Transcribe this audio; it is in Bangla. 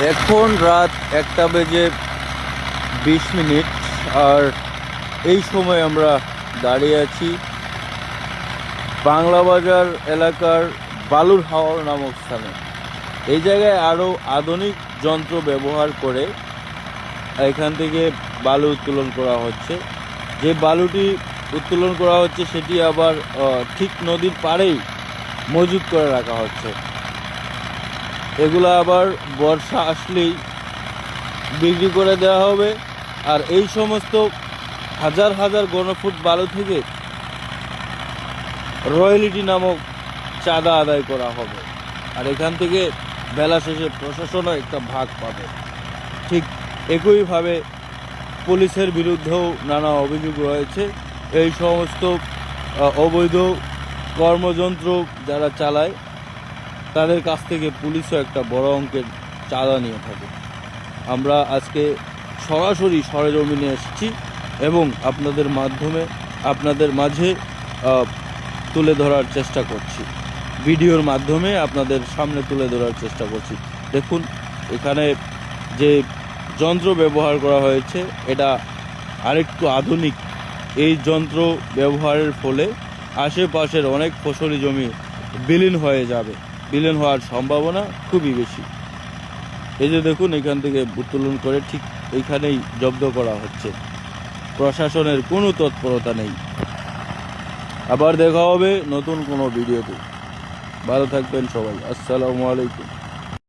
এখন রাত 1:20 আর এই সময় আমরা দাঁড়িয়ে আছি বাংলা বাজার এলাকার বালুর হাওর নামক স্থানে। এই জায়গায় আরও আধুনিক যন্ত্র ব্যবহার করে এখান থেকে বালু উত্তোলন করা হচ্ছে। যে বালুটি উত্তোলন করা হচ্ছে সেটি আবার ঠিক নদীর পাড়েই মজুত করে রাখা হচ্ছে। এগুলো আবার বর্ষা আসলেই বিক্রি করে দেওয়া হবে। আর এই সমস্ত হাজার হাজার ঘনফুট বালু থেকে রয়্যালিটি নামক চাঁদা আদায় করা হবে। আর এখান থেকে বেলা শেষে প্রশাসনও একটা ভাগ পাবে। ঠিক একইভাবে পুলিশের বিরুদ্ধেও নানা অভিযোগ রয়েছে। এই সমস্ত অবৈধ কর্মযন্ত্র যারা চালায় তাদের কাছ থেকে পুলিশও একটা বড় অঙ্কের চাঁদা নিয়ে থাকে। আমরা আজকে সরাসরি সরেজমিনে এসেছি এবং আপনাদের মাঝে তুলে ধরার চেষ্টা করছি, ভিডিওর মাধ্যমে আপনাদের সামনে তুলে ধরার চেষ্টা করছি। দেখুন এখানে যে যন্ত্র ব্যবহার করা হয়েছে এটা আরেকটু আধুনিক। এই যন্ত্র ব্যবহারের ফলে আশেপাশের অনেক ফসলি জমি বিলীন হয়ে যাবে, বিলীন হওয়ার সম্ভাবনা খুবই বেশি। এই যে দেখুন এখান থেকে উত্তোলন করে ঠিক এইখানেই জব্দ করা হচ্ছে। প্রশাসনের কোনো তৎপরতা নেই। আবার দেখা হবে নতুন কোনো ভিডিওতে। ভালো থাকবেন সবাই। আসসালামু আলাইকুম।